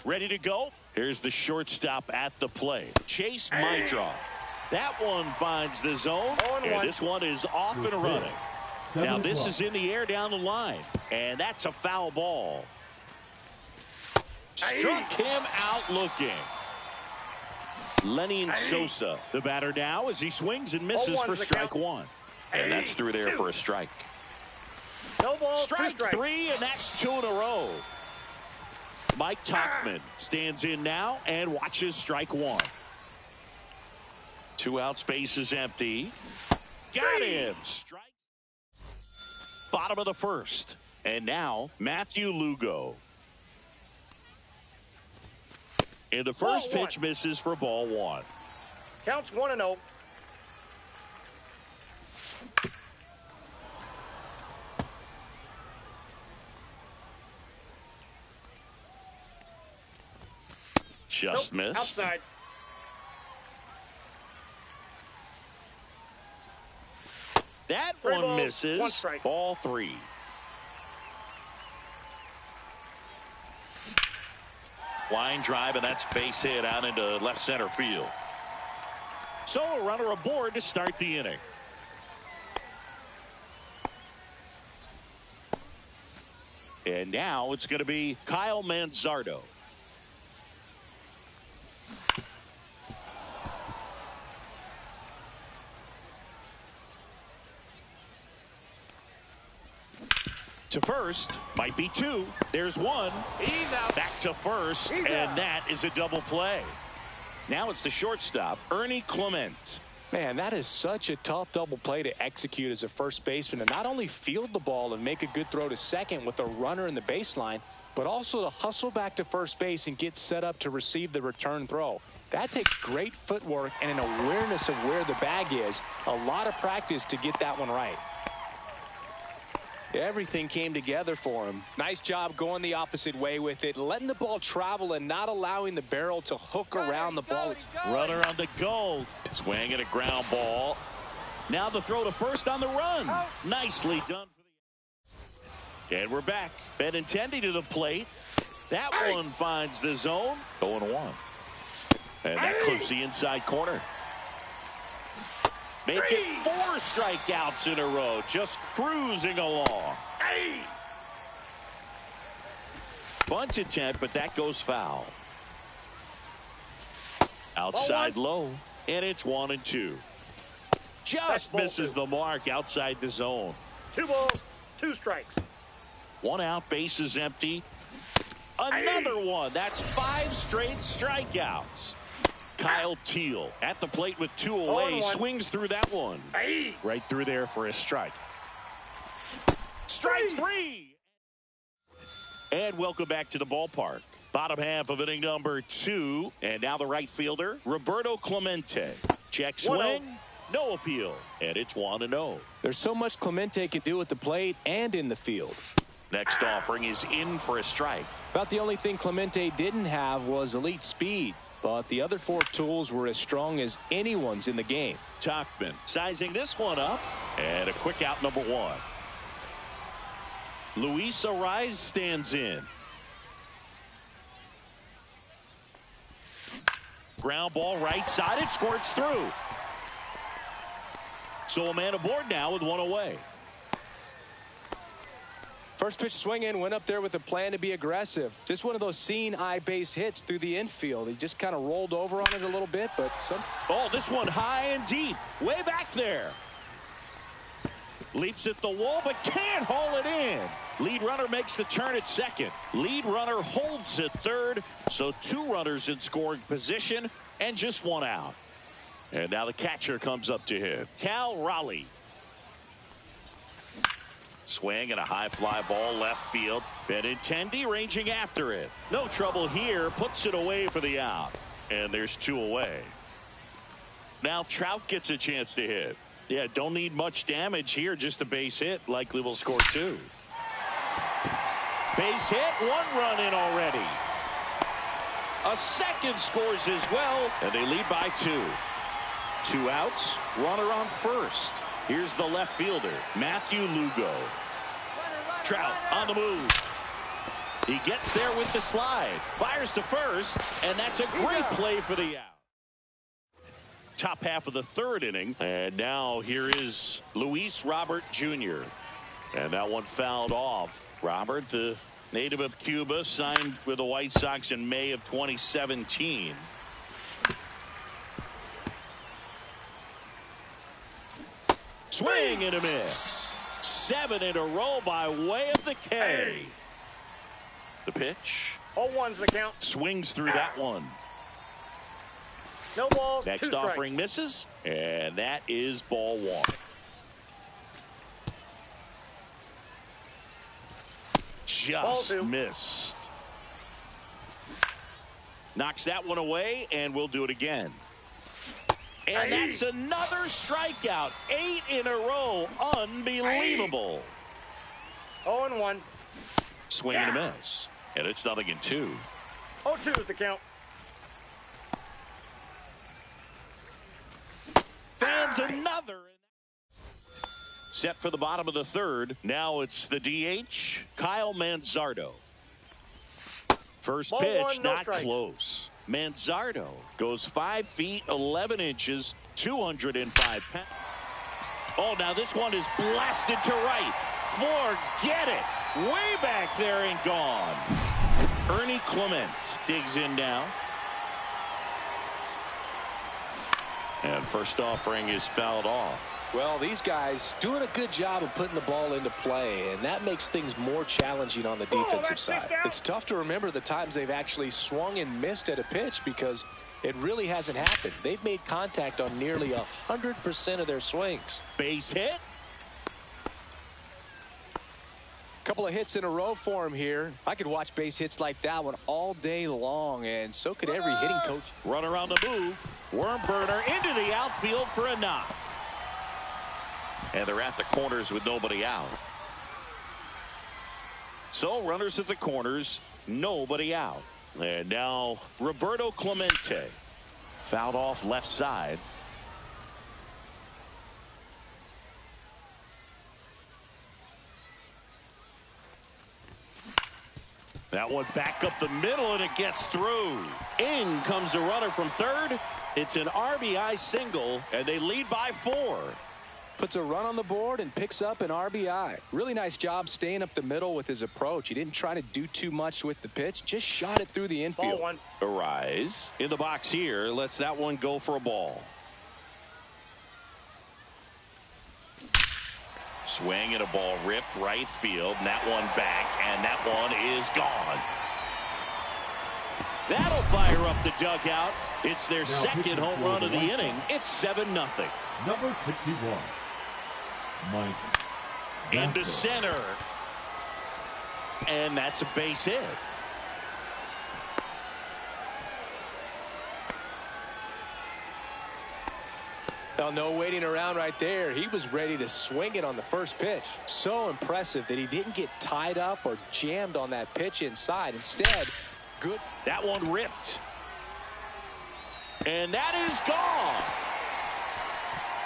Ready to go? Here's the shortstop at the plate, Chase Meidroth. That one finds the zone, and this one is off and running. Now this is in the air down the line, and that's a foul ball. Struck him out looking. Lenny Sosa, the batter now, as he swings and misses for strike one. And that's through there for a strike. No ball, strike three, and that's two in a row. Mike Tauchman stands in now and watches strike one. 2 outs, base is empty. Got him. Strike. Bottom of the first. And now Matthew Lugo. And the first pitch misses for ball one. Counts 1-0. Just missed. Outside. That Three one balls, misses. 1 strike. Ball 3. Line drive, and that's base hit out into left center field. So a runner aboard to start the inning. And now it's going to be Kyle Manzardo. To first, might be 2. There's 1. He's out. Back to first, and that is a double play. Now it's the shortstop, Ernie Clement. Man, that is such a tough double play to execute as a first baseman, to not only field the ball and make a good throw to second with a runner in the baseline, but also to hustle back to first base and get set up to receive the return throw. That takes great footwork and an awareness of where the bag is. A lot of practice to get that one right. Everything came together for him. Nice job going the opposite way with it, letting the ball travel and not allowing the barrel to hook around the ball. Runner on the go. Swing and a ground ball. Now the throw to first on the run. Nicely done. And we're back. Benintendi to the plate. That one finds the zone. 0-1. And that clips the inside corner. Make it 4 strikeouts in a row. Just cruising along. Bunt attempt, but that goes foul. Outside low, and it's 1-2. Just misses the mark outside the zone. 2 balls, 2 strikes. 1 out, base is empty. Another one. That's 5 straight strikeouts. Kyle Teel at the plate with 2 away. Swings through that one. Right through there for a strike. strike three. And welcome back to the ballpark. Bottom half of inning number 2. And now the right fielder, Roberto Clemente. Check swing. No appeal. And it's 1-0. There's so much Clemente can do at the plate and in the field. Next offering is in for a strike. About the only thing Clemente didn't have was elite speed. But the other 4 tools were as strong as anyone's in the game. Tauchman sizing this one up. And a quick out number 1. Luis Arraez stands in. Ground ball right side. It squirts through. So a man aboard now with 1 away. First pitch swing in, went up there with a plan to be aggressive. Just one of those seeing eye base hits through the infield. He just kind of rolled over on it a little bit, but Oh, this one high and deep. Way back there. Leaps at the wall, but can't haul it in. Lead runner makes the turn at second. Lead runner holds at third. So 2 runners in scoring position and just 1 out. And now the catcher comes up to him. Cal Raleigh. Swing and a high fly ball left field. Benintendi ranging after it. No trouble here. Puts it away for the out. And there's 2 away. Now Trout gets a chance to hit. Yeah, don't need much damage here. Just a base hit. Likely will score 2. Base hit. 1 run in already. A second scores as well. And they lead by 2. 2 outs. Runner on first. Here's the left fielder, Matthew Lugo. Trout on the move. He gets there with the slide. Fires to first. And that's a great play for the out. Top half of the 3rd inning. And now here is Luis Robert Jr. And that one fouled off. Robert, the native of Cuba, signed with the White Sox in May of 2017. Swing and a miss. 7 in a row by way of the K. The pitch. 0-1's the count. Swings through that one. No balls. Next 2 strikes. offering misses. And that is ball 1. Just missed. Knocks that one away, and we'll do it again. And that's another strikeout. 8 in a row. Unbelievable. 0-1. Swing and a miss. And it's 0-2. 0-2 is the count. Fans another. Set for the bottom of the 3rd. Now it's the DH, Kyle Manzardo. First pitch, not close. Manzardo goes 5 feet 11 inches, 205 pounds. Oh, now this one is blasted to right. Forget it. Way back there and gone. Ernie Clement digs in now. And first offering is fouled off. Well, these guys doing a good job of putting the ball into play, and that makes things more challenging on the defensive side. It's tough to remember the times they've actually swung and missed at a pitch because it really hasn't happened. They've made contact on nearly 100% of their swings. Base hit. Couple of hits in a row for him here. I could watch base hits like that one all day long, and so could every hitting coach. Runner on the move. Worm burner into the outfield for a knock. And they're at the corners with nobody out. So runners at the corners, nobody out. And now Roberto Clemente. Fouled off left side. That one back up the middle, and it gets through. In comes the runner from third. It's an RBI single, and they lead by 4. Puts a run on the board and picks up an RBI. Really nice job staying up the middle with his approach. He didn't try to do too much with the pitch, just shot it through the infield. Ball 1. Arraez in the box here. Lets that one go for a ball. Swing and a ball ripped right field, and that one back, and that one is gone. That'll fire up the dugout. It's their second home run of the inning. It's 7-0. Number 61, Mike Into center. And that's a base hit. Well, no waiting around right there. He was ready to swing it on the first pitch. So impressive that he didn't get tied up or jammed on that pitch inside. Instead, good. That one ripped. And that is gone.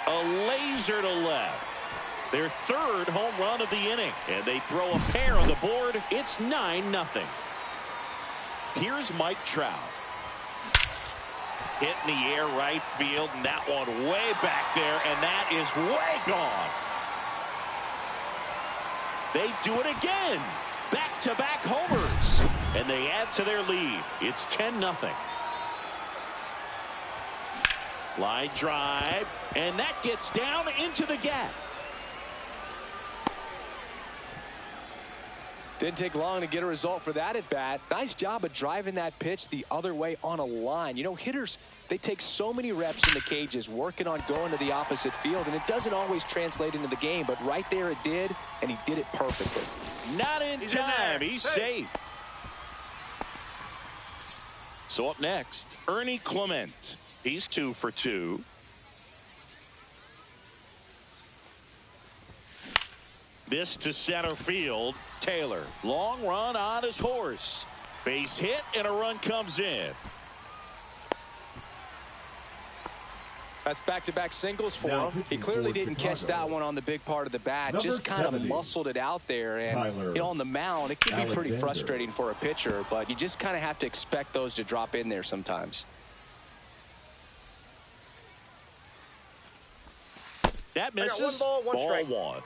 A laser to left. Their third home run of the inning. And they throw a pair on the board. It's 9-0. Here's Mike Trout. Hit in the air right field, and that one way back there, and that is way gone. They do it again. Back-to-back homers. And they add to their lead. It's 10-0. Line drive, and that gets down into the gap. Didn't take long to get a result for that at bat. Nice job of driving that pitch the other way on a line. You know, hitters, they take so many reps in the cages working on going to the opposite field, and it doesn't always translate into the game, but right there it did, and he did it perfectly. Not in time. He's safe. So up next, Ernie Clement. He's 2 for 2. This to center field. Taylor. Long run on his horse. Base hit and a run comes in. That's back-to-back singles for him. He clearly didn't catch that one on the big part of the bat. Just kind of muscled it out there. And you know, on the mound, it can be pretty frustrating for a pitcher, but you just kind of have to expect those to drop in there sometimes. That misses. One ball, one strike. Ball 1.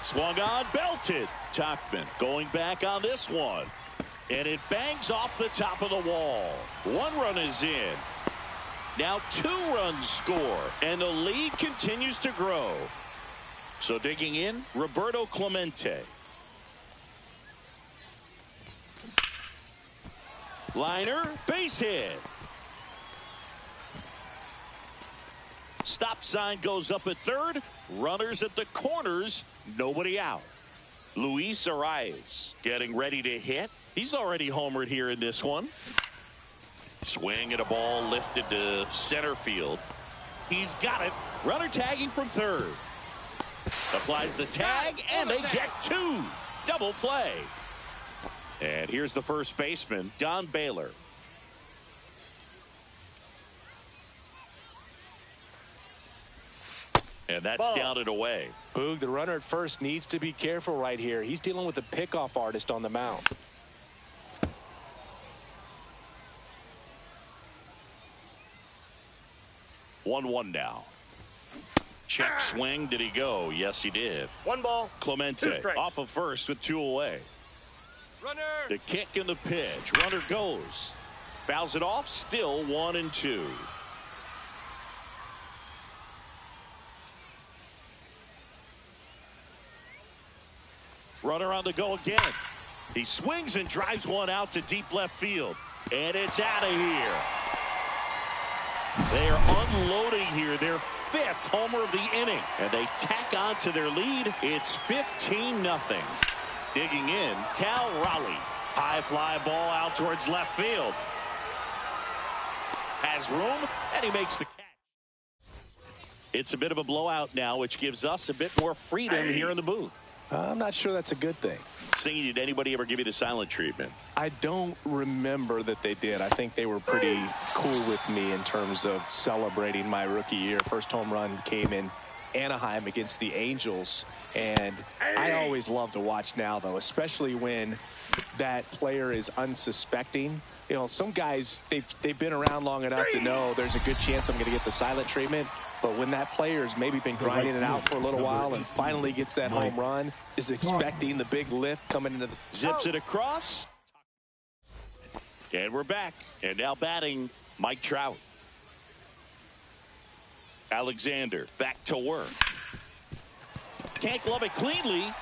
Swung on, belted. Tauchman going back on this one. And it bangs off the top of the wall. 1 run is in. Now 2 runs score. And the lead continues to grow. So digging in, Roberto Clemente. Liner, base hit. Stop sign goes up at third. Runners at the corners. Nobody out. Luis Arias getting ready to hit. He's already homered here in this one. Swing at a ball lifted to center field. He's got it. Runner tagging from third. Applies the tag, and they get 2. Double play. And here's the first baseman, Don Baylor. And that's down and away. Boog, the runner at first needs to be careful right here. He's dealing with a pickoff artist on the mound. One now. Check swing. Did he go? Yes, he did. 1 ball. Clemente off of first with 2 away. Runner. The kick and the pitch. Runner goes. Fouls it off. Still 1-2. Runner on the go again. He swings and drives one out to deep left field. And it's out of here. They are unloading here. Their 5th homer of the inning. And they tack on to their lead. It's 15-0. Digging in, Cal Raleigh. High fly ball out towards left field. Has room, and he makes the catch. It's a bit of a blowout now, which gives us a bit more freedom here in the booth. I'm not sure that's a good thing. Singing, did anybody ever give you the silent treatment? I don't remember that they did. I think they were pretty cool with me in terms of celebrating my rookie year. First home run came in Anaheim against the Angels, and I always love to watch now, though, especially when that player is unsuspecting. You know, some guys, they've been around long enough to know there's a good chance I'm going to get the silent treatment. But when that player's maybe been grinding it out for a little while and finally gets that home run, is expecting the big lift coming into the... Zips it across. And we're back. And now batting, Mike Trout. Alexander back to work. Can't glove it cleanly.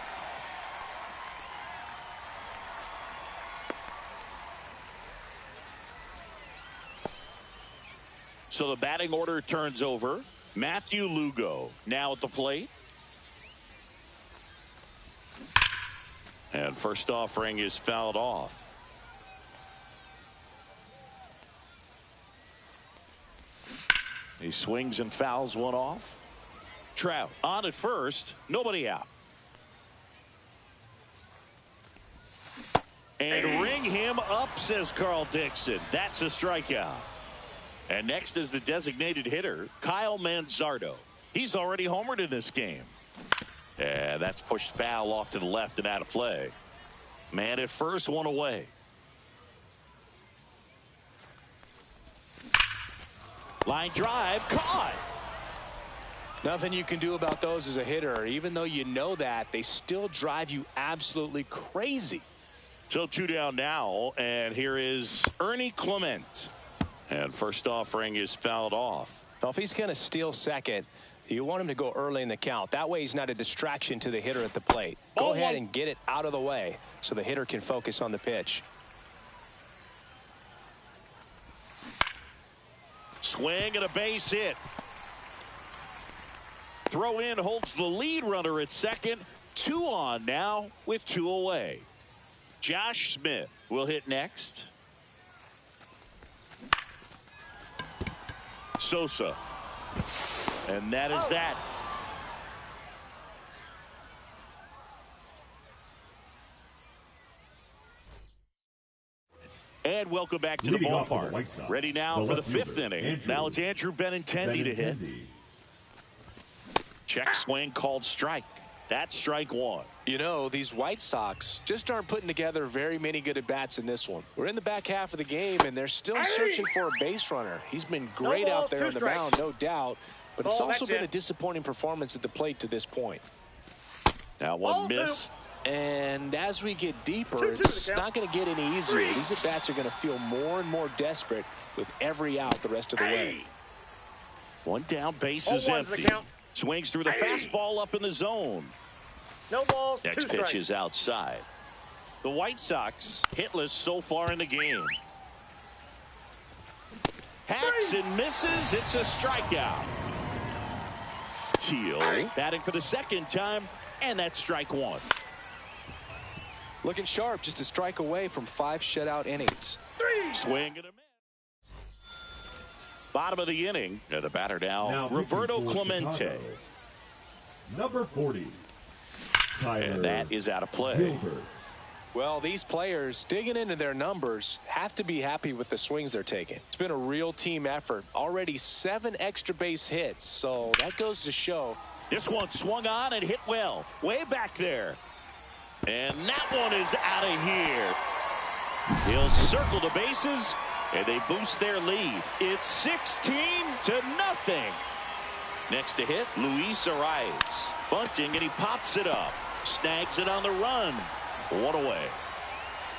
So the batting order turns over. Matthew Lugo now at the plate. And first offering is fouled off. He swings and fouls one off. Trout on at first. Nobody out. And ring him up, says Carl Dixon. That's a strikeout. And next is the designated hitter, Kyle Manzardo. He's already homered in this game. And that's pushed foul off to the left and out of play. Man at first, one away. Line drive, caught. Nothing you can do about those as a hitter. Even though you know that, they still drive you absolutely crazy. So 2 down now, and here is Ernie Clement. And first offering is fouled off. Well, if he's going to steal second, you want him to go early in the count. That way he's not a distraction to the hitter at the plate. Go ahead and get it out of the way so the hitter can focus on the pitch. Swing and a base hit. Throw in holds the lead runner at second. 2 on now with 2 away. Josh Smith will hit next. Sosa. And that is that. And welcome back to the ballpark. Ready now for the 5th inning. Now it's Andrew Benintendi to hit. Check swing called strike. That's strike 1. You know, these White Sox just aren't putting together very many good at-bats in this one. We're in the back half of the game, and they're still searching for a base runner. He's been great out there on the mound, no doubt, but it's also been a disappointing performance at the plate to this point. That one missed. And as we get deeper, it's not going to get any easier. These at-bats are going to feel more and more desperate with every out the rest of the way. 1 down, base is empty. Swings through the fastball up in the zone. No balls. Next pitch is outside. The White Sox hitless so far in the game. Hacks and misses. It's a strikeout. Teal batting for the 2nd time, and that's strike 1. Looking sharp, just a strike away from 5 shutout innings. Swing and a miss. Bottom of the inning. And the batter now Roberto Clemente. Chicago, number 40. And that is out of play. Gilbert. Well, these players digging into their numbers have to be happy with the swings they're taking. It's been a real team effort. Already 7 extra base hits, so that goes to show. This one swung on and hit well. Way back there. And that one is out of here. He'll circle the bases, and they boost their lead. It's 16-0. Next to hit, Luis Arias. Bunting, and he pops it up. Snags it on the run. 1 away.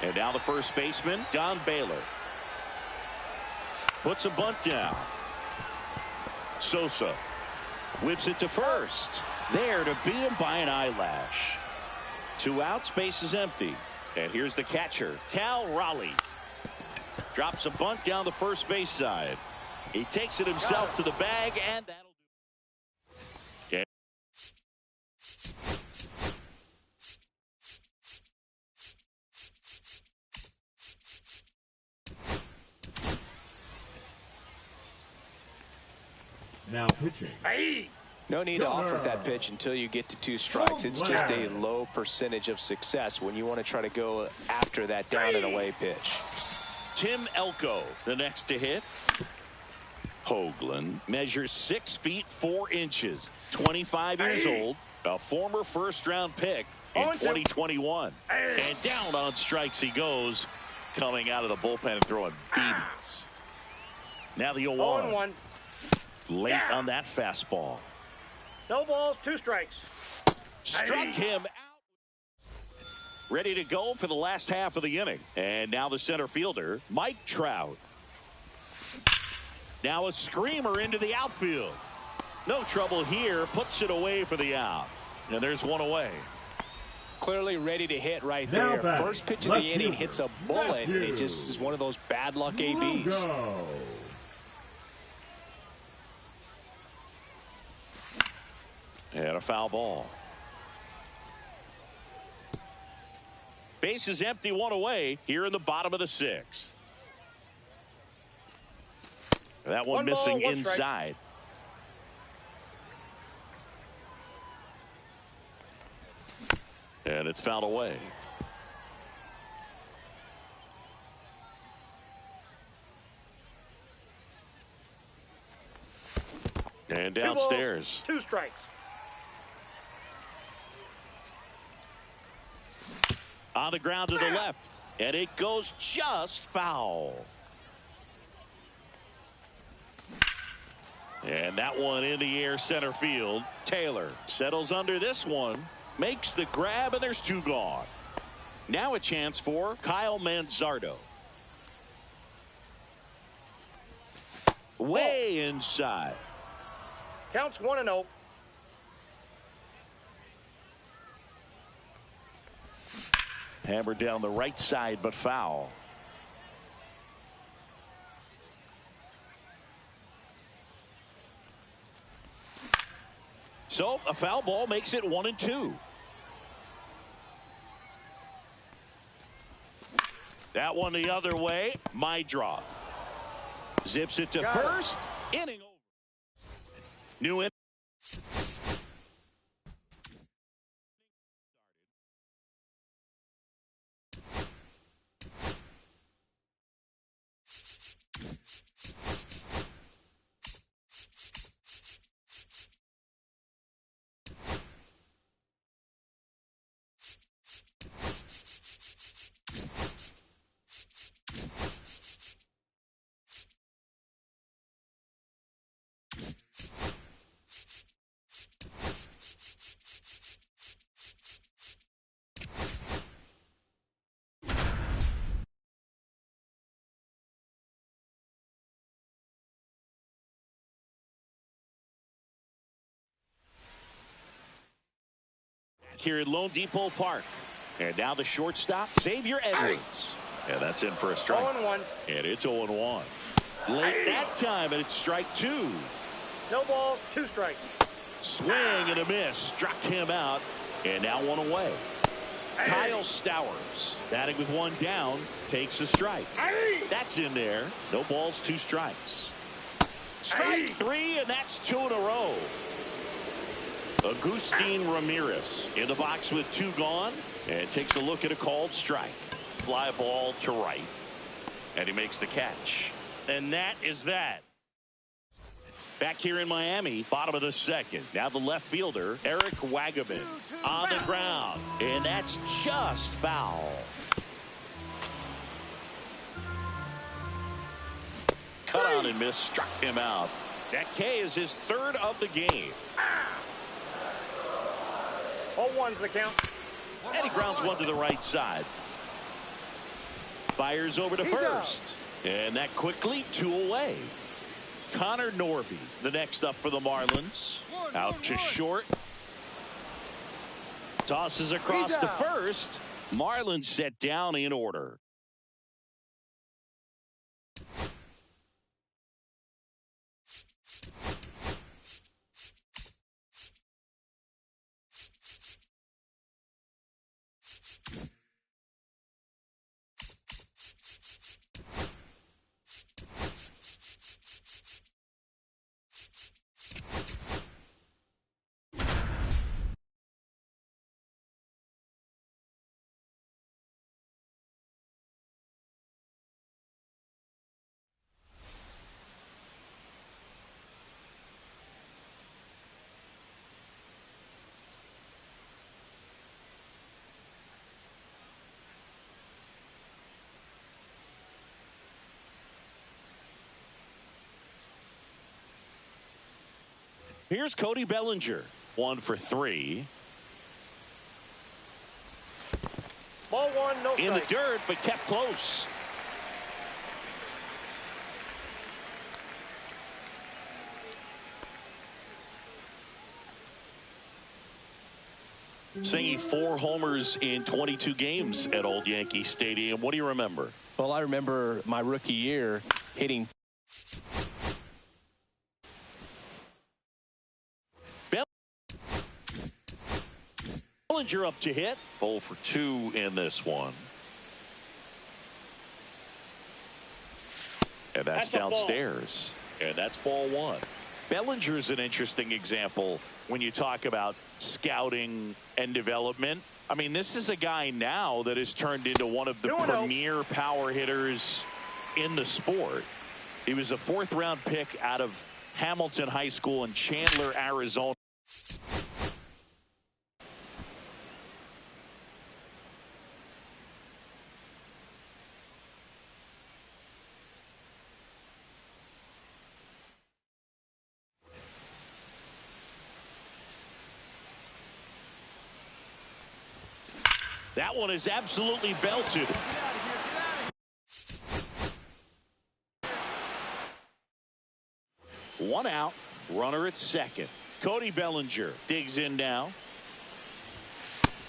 And now the first baseman, Don Baylor. Puts a bunt down. Sosa whips it to first. There to beat him by an eyelash. 2 outs, base is empty. And here's the catcher, Cal Raleigh. Drops a bunt down the first base side. He takes it himself to the bag, and that'll do it. Now pitching. No need to offer that pitch until you get to 2 strikes. It's just a low percentage of success when you want to try to go after that down and away pitch. Tim Elko, the next to hit. Hoagland measures 6 feet 4 inches, 25 years old, a former 1st-round pick in 2021. And down on strikes he goes, coming out of the bullpen and throwing beatings. Now the 0-1. Late on that fastball. No balls, 2 strikes. Struck him out. Ready to go for the last half of the inning. And now the center fielder, Mike Trout. Now a screamer into the outfield. No trouble here. Puts it away for the out. And there's 1 away. Clearly ready to hit right there. First pitch of the inning hits a bullet. And it just is one of those bad luck ABs. And a foul ball. Base is empty, one away here in the bottom of the sixth. That one missing inside. And it's fouled away. And downstairs. 2 strikes. On the ground to the left. And it goes just foul. And that one in the air center field. Taylor settles under this one. Makes the grab, and there's 2 gone. Now a chance for Kyle Manzardo. Way inside. Counts 1-0. Hammered down the right side, but foul. So a foul ball makes it 1-2. That one the other way. Mydroth zips it to first. Inning over. New in. Here at Lone Depot Park. And now the shortstop, Xavier Edwards. And that's in for a strike. 0-1. And it's 0-1. Late that time, and it's strike 2. No balls, 2 strikes. Swing and a miss. Struck him out. And now 1 away. Kyle Stowers, batting with 1 down, takes a strike. That's in there. No balls, 2 strikes. Strike 3, and that's 2 in a row. Agustin Ramirez in the box with 2 gone, and takes a look at a called strike. Fly ball to right, and he makes the catch. And that is that. Back here in Miami, bottom of the second. Now the left fielder, Eric Wagaman, on the ground, and that's just foul. Cut on and miss, struck him out. That K is his 3rd of the game. 0-1's the count. And he grounds one to the right side. Fires over to first. And that quickly 2 away. Connor Norby, the next up for the Marlins. Out to short. Tosses across to first. Marlins set down in order. Here's Cody Bellinger. 1 for 3. Ball 1, no In the strike. dirt, but kept close. Singing 4 homers in 22 games at Old Yankee Stadium. What do you remember? Well, I remember my rookie year hitting. Bellinger up to hit. 0 for 2 in this one. And that's downstairs. And that's ball 1. Bellinger is an interesting example when you talk about scouting and development. I mean, this is a guy now that has turned into one of the premier power hitters in the sport. He was a 4th-round pick out of Hamilton High School in Chandler, Arizona. That one is absolutely belted. One out, runner at second. Cody Bellinger digs in now.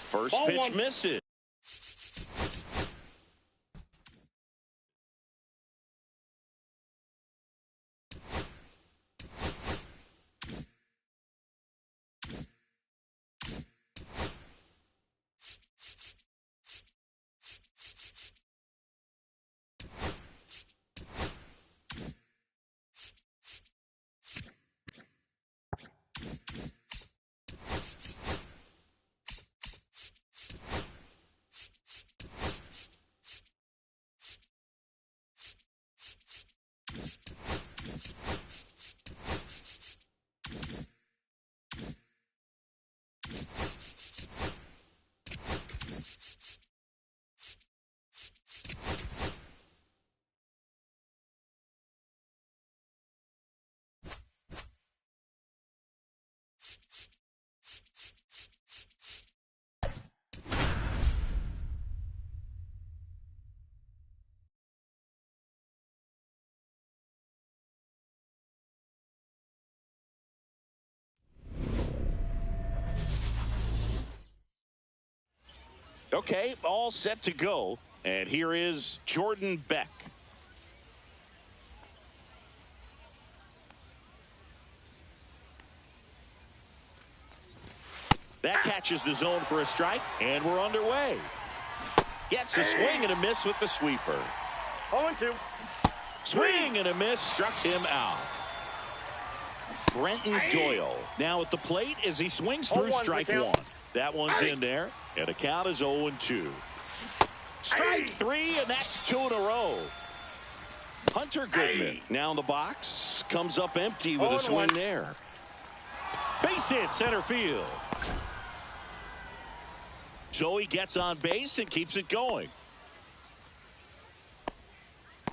First Ball pitch 1. misses. Okay, all set to go. And here is Jordan Beck. That catches the zone for a strike, and we're underway. Gets a swing and a miss with the sweeper. 0-2. Swing and a miss, struck him out. Brenton Doyle now at the plate as he swings through strike 1. That one's in there, and the count is 0-2. Strike 3, and that's 2 in a row. Hunter Goodman now in the box, comes up empty with a swing there. Base hit center field. Joey gets on base and keeps it going.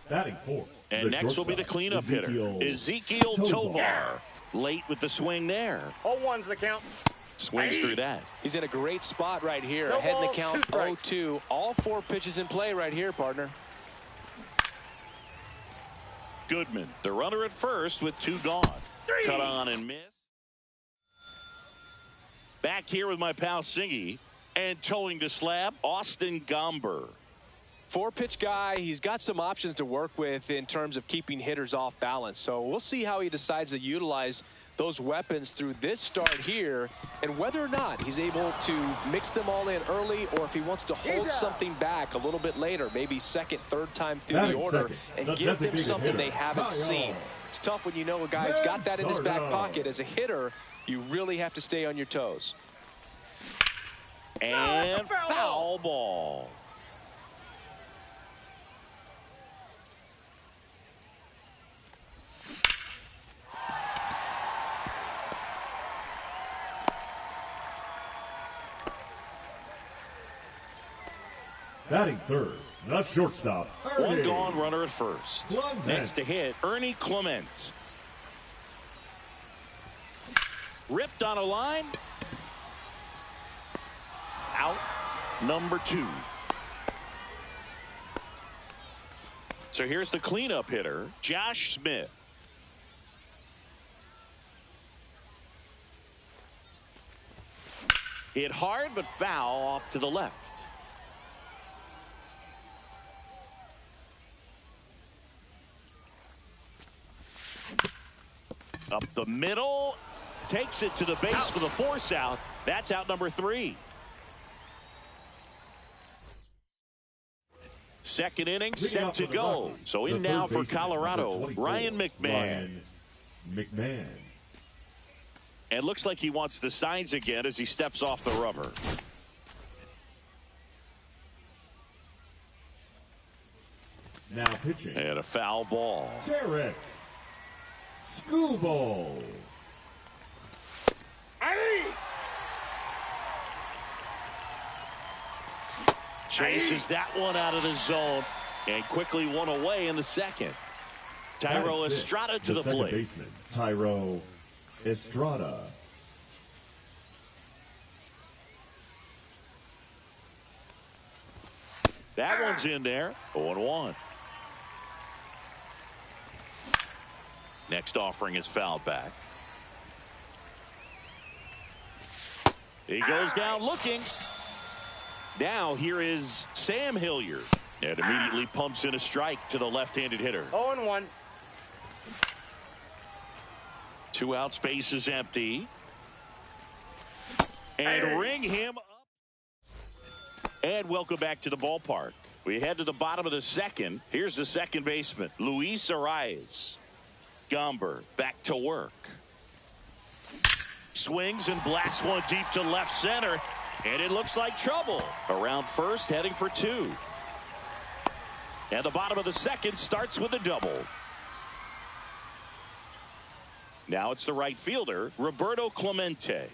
Batting 4th. And next will be the cleanup hitter, Ezekiel Tovar. Late with the swing there. 0-1's the count. Swings through that. He's in a great spot right here. No Ahead in the balls, count, 2 0-2. All 4 pitches in play right here, partner. Goodman, the runner at first with 2 gone. Cut on and miss. Back here with my pal Singy. And towing the slab, Austin Gomber. 4-pitch guy. He's got some options to work with in terms of keeping hitters off balance. So we'll see how he decides to utilize those weapons through this start here and whether or not he's able to mix them all in early or if he wants to hold something back a little bit later, maybe second, third time through the order and give them something they haven't seen. It's tough when you know a guy's got that in his back pocket. As a hitter, you really have to stay on your toes. And foul ball. Batting 3rd, the shortstop, Ernie. 1 gone, runner at first. Clement. Next to hit, Ernie Clement. Ripped on a line. Out, number 2. So here's the cleanup hitter, Josh Smith. Hit hard, but foul off to the left. Up the middle, takes it to the base for the force out. That's out number 3. Second inning Leading set off to for the go. Rockies, So the in now third for baseman, Colorado, number 24, Ryan McMahon. Ryan McMahon. And looks like he wants the signs again as he steps off the rubber. Now pitching. And a foul ball. Derek Schoolball. Chases that one out of the zone and quickly one away in the second. Tyro Estrada to the second plate. Baseman, Tyro Estrada. That one's in there. 0-1. Next offering is fouled back. He goes down looking. Now here is Sam Hilliard. And immediately pumps in a strike to the left-handed hitter. 0-1. 2 outs, base is empty. And ring him up. And welcome back to the ballpark. We head to the bottom of the second. Here's the second baseman, Luis Arraez. Gomber back to work. Swings and blasts one deep to left center. And it looks like trouble. Around first, heading for 2. And the bottom of the second starts with a double. Now it's the right fielder, Roberto Clemente.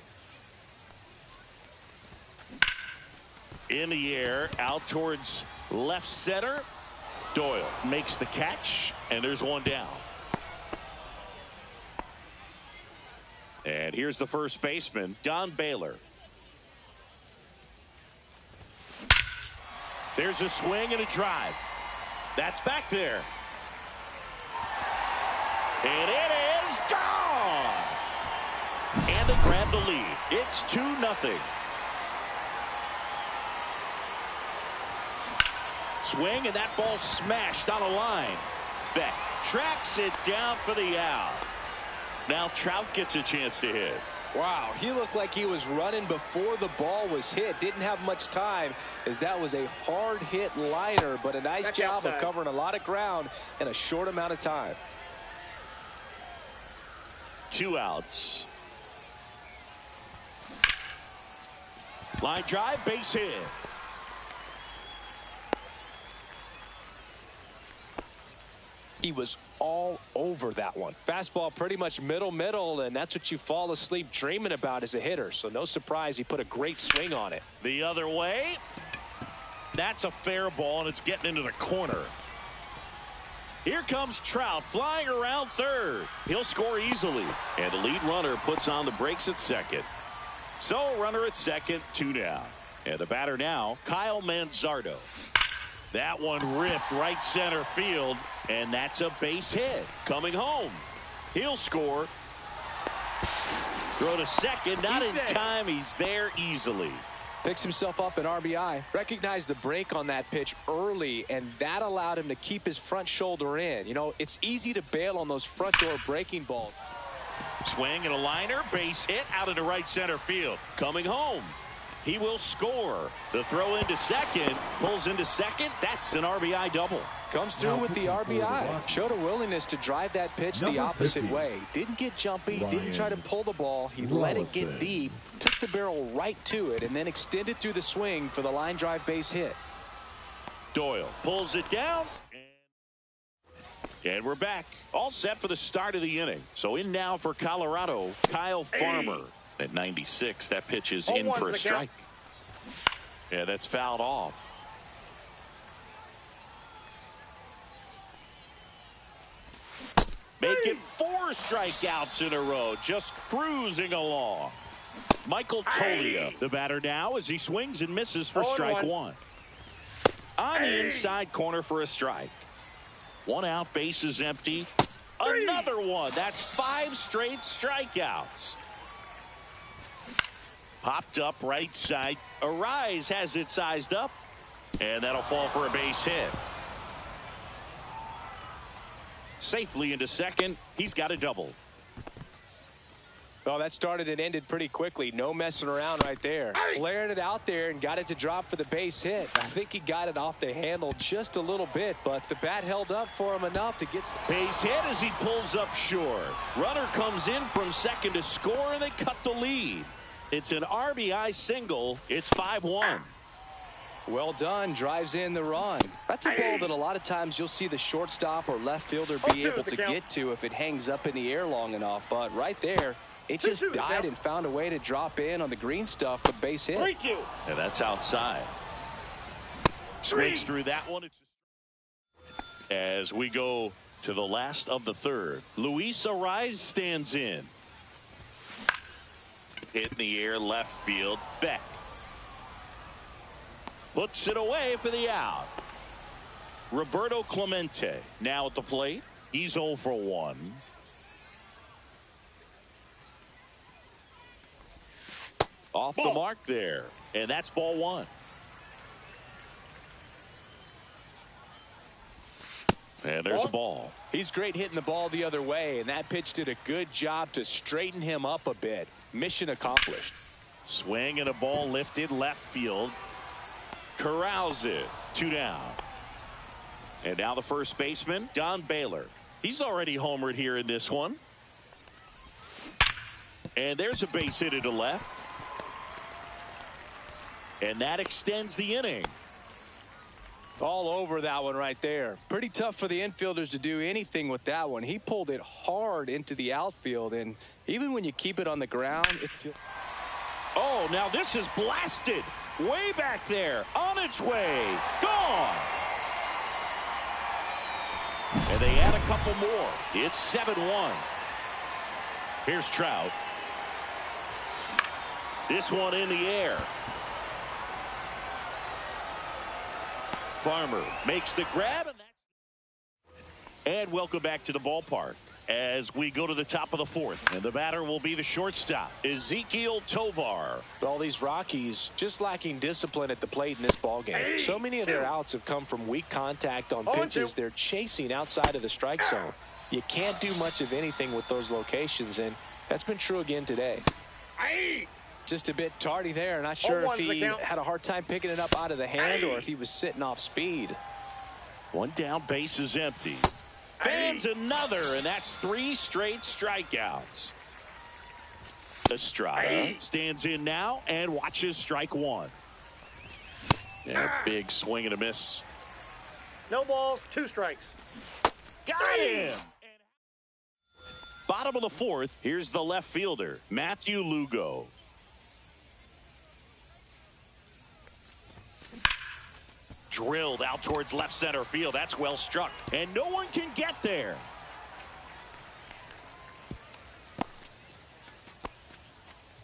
In the air, out towards left center. Doyle makes the catch, and there's one down. And here's the first baseman, Don Baylor. There's a swing and a drive. That's back there. And it is gone. And they grab the lead. It's 2-0. Swing, and that ball smashed on a line. Beck tracks it down for the out. Now Trout gets a chance to hit. Wow, he looked like he was running before the ball was hit. Didn't have much time as that was a hard hit liner, but a nice job of covering a lot of ground in a short amount of time. 2 outs. Line drive, base hit. He was all over that one. Fastball pretty much middle, and that's what you fall asleep dreaming about as a hitter. So no surprise he put a great swing on it. The other way. That's a fair ball, and it's getting into the corner. Here comes Trout flying around third. He'll score easily. And the lead runner puts on the brakes at second. So runner at second, 2 down. And the batter now, Kyle Manzardo. That one ripped right center field, and that's a base hit. Coming home. He'll score. Throw to second, not in time. He's there easily. Picks himself up an RBI. Recognized the break on that pitch early, and that allowed him to keep his front shoulder in. You know, it's easy to bail on those front door breaking balls. Swing and a liner, base hit out into right center field. Coming home. He will score. The throw into second, pulls into second. That's an RBI double. Comes through with the RBI. Showed a willingness to drive that pitch the opposite 50. way. Didn't get jumpy, didn't try to pull the ball. He let it get deep, took the barrel right to it, and then extended through the swing for the line drive base hit. Doyle pulls it down. And we're back. All set for the start of the inning. So in now for Colorado, Kyle Farmer. At 96, that pitch is in for a strike. Yeah, that's fouled off. Make it 4 strikeouts in a row, just cruising along. Michael Toglia, the batter now, as he swings and misses for strike 1. On the inside corner for a strike. 1 out, base is empty. Another one. That's 5 straight strikeouts. Popped up right side. Arraez has it sized up. And that'll fall for a base hit. Safely into second. He's got a double. Well, that started and ended pretty quickly. No messing around right there. Flared it out there and got it to drop for the base hit. I think he got it off the handle just a little bit, but the bat held up for him enough to get... Base hit as he pulls up short. Runner comes in from second to score, and they cut the lead. It's an RBI single. It's 5-1. Well done. Drives in the run. That's a ball that a lot of times you'll see the shortstop or left fielder be able to get to if it hangs up in the air long enough. But right there, it just died and found a way to drop in on the green stuff for base hit. And that's outside. Swings through that one. As we go to the last of the third, Luis Arraez stands in. Hit in the air, left field. Beck puts it away for the out. Roberto Clemente now at the plate. He's 0 for 1. Off the mark there. And that's ball 1. And there's a ball. He's great hitting the ball the other way, and that pitch did a good job to straighten him up a bit. Mission accomplished. Swing and a ball lifted left field. Corrals it. 2 down. And now the first baseman, Don Baylor. He's already homered here in this one. And there's a base hit to left. And that extends the inning. All over that one right there. Pretty tough for the infielders to do anything with that one. He pulled it hard into the outfield, and even when you keep it on the ground, it feels... Oh, now this is blasted. Way back there. On its way. Gone. And they add a couple more. It's 7-1. Here's Trout. This one in the air. Farmer makes the grab. And welcome back to the ballpark as we go to the top of the fourth. And the batter will be the shortstop, Ezequiel Tovar. All these Rockies just lacking discipline at the plate in this ballgame. So many of their outs have come from weak contact on pitches they're chasing outside of the strike zone. You can't do much of anything with those locations, and that's been true again today. Just a bit tardy there. Not sure if he had a hard time picking it up out of the hand or if he was sitting off speed. One down, base is empty. Fans another, and that's 3 straight strikeouts. Estrada stands in now and watches strike 1. And a big swing and a miss. No balls, 2 strikes. Got him. Bottom of the fourth, here's the left fielder, Matthew Lugo. Drilled out towards left center field. That's well struck. And no one can get there.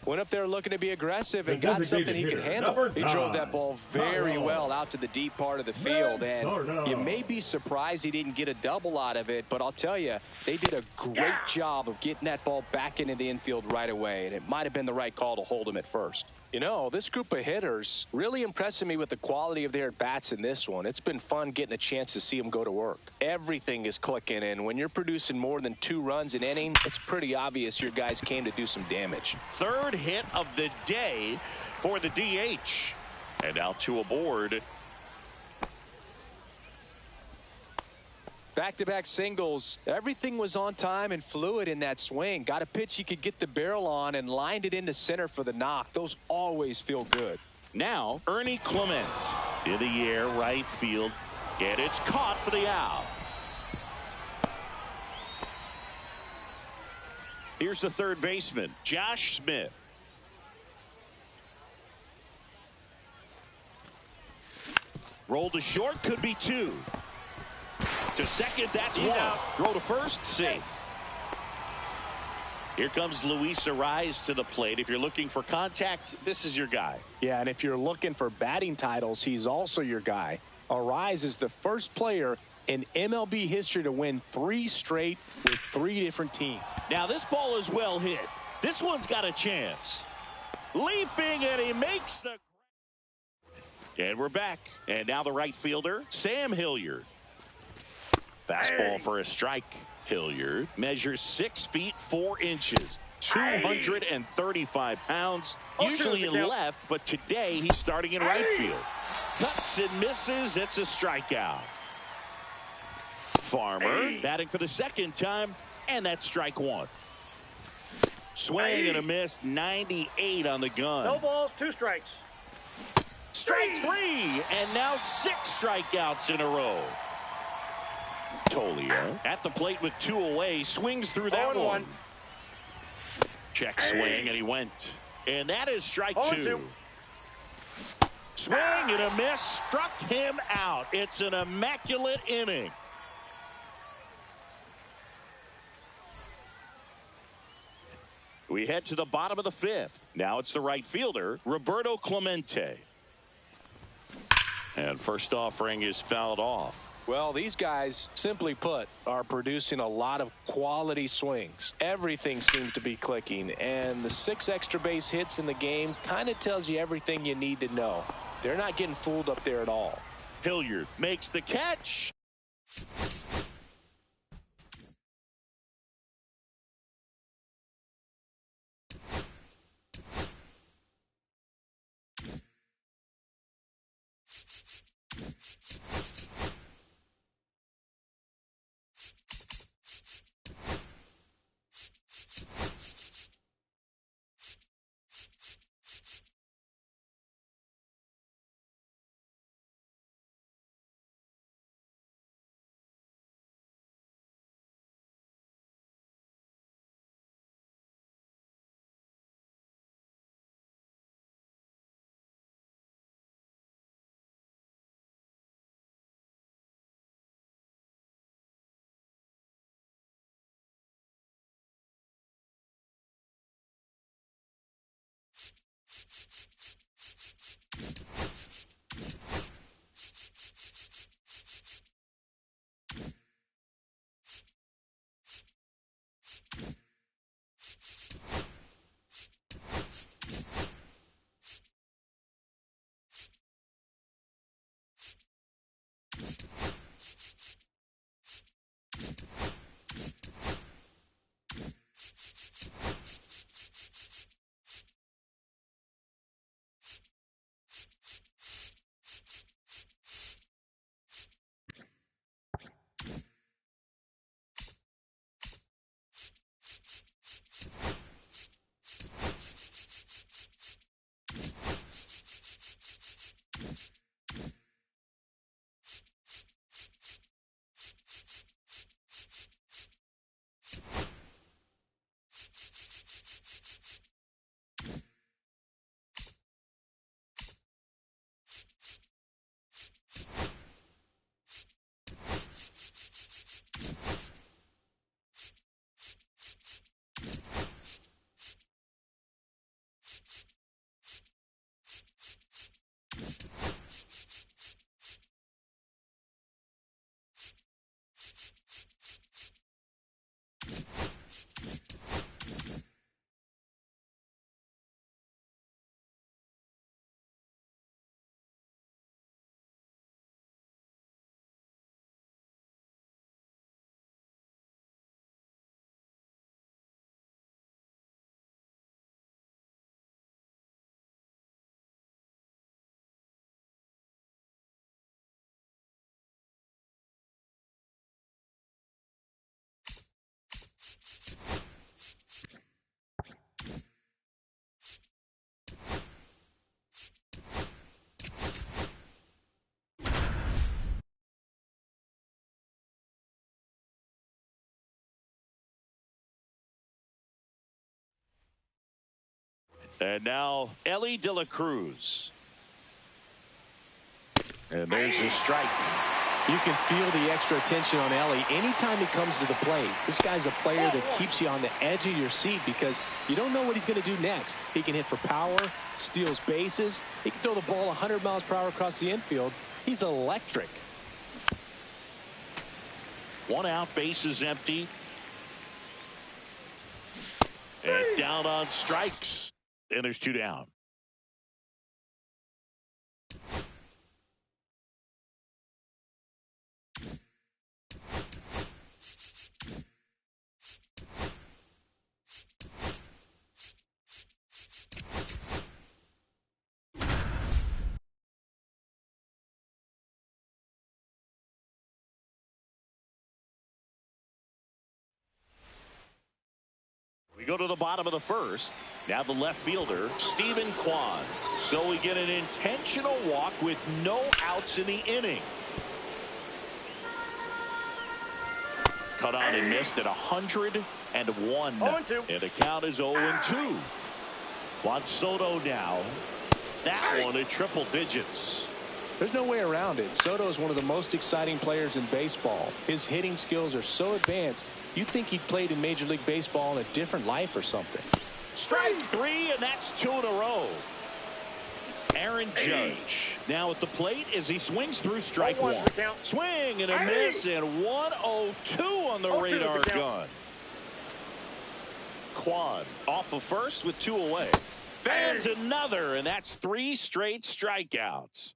Went up there looking to be aggressive and got something he could handle. He drove that ball very well out to the deep part of the field. And you may be surprised he didn't get a double out of it, but I'll tell you, they did a great job of getting that ball back into the infield right away. And it might have been the right call to hold him at first. You know, this group of hitters really impressing me with the quality of their bats in this one. It's been fun getting a chance to see them go to work. Everything is clicking, and when you're producing more than 2 runs an inning, it's pretty obvious your guys came to do some damage. Third hit of the day for the DH. And now 2 aboard. Back-to-back singles. Everything was on time and fluid in that swing. Got a pitch he could get the barrel on and lined it into center for the knock. Those always feel good. Now, Ernie Clement in the air, right field. And it's caught for the out. Here's the third baseman, Josh Smith. Roll to short, could be 2. To second, that's 1. Throw to first, safe. Here comes Luis Arraez to the plate. If you're looking for contact, this is your guy. Yeah, and if you're looking for batting titles, he's also your guy. Arraez is the first player in MLB history to win 3 straight with 3 different teams. Now this ball is well hit. This one's got a chance. Leaping, and he makes the... And we're back. And now the right fielder, Sam Hilliard. Fastball for a strike. Hilliard measures 6 feet 4 inches. 235 pounds, usually in left, but today he's starting in right field. Cuts and misses. It's a strikeout. Farmer batting for the second time, and that's strike one. Swing and a miss, 98 on the gun. No balls, 2 strikes. Strike 3, and now 6 strikeouts in a row. Tolia at the plate with 2 away, swings through that one. Check swing, and he went. And that is strike 2. Swing and a miss, struck him out. It's an immaculate inning. We head to the bottom of the 5th. Now it's the right fielder, Roberto Clemente. And first offering is fouled off. Well, these guys, simply put, are producing a lot of quality swings. Everything seems to be clicking, and the 6 extra base hits in the game kind of tells you everything you need to know. They're not getting fooled up there at all. Hilliard makes the catch. And now Elly De La Cruz. And there's the strike. You can feel the extra attention on Elly anytime he comes to the plate. This guy's a player that keeps you on the edge of your seat because you don't know what he's going to do next. He can hit for power, steals bases. He can throw the ball 100 miles per hour across the infield. He's electric. 1 out, base is empty. And down on strikes. And there's 2 down. go to the bottom of the first. Now the left fielder, Stephen Kwan. So we get an intentional walk with no outs in the inning. Cut on and missed at 101. And the count is 0-2. Juan Soto now. That one at triple digits. There's no way around it. Soto is one of the most exciting players in baseball. His hitting skills are so advanced, you'd think he'd played in Major League Baseball in a different life or something. Strike 3, and that's 2 in a row. Aaron Judge now at the plate as he swings through strike 1. Swing and a miss, and 102 on the radar gun. Kwan off of first with 2 away. Fans another, and that's 3 straight strikeouts.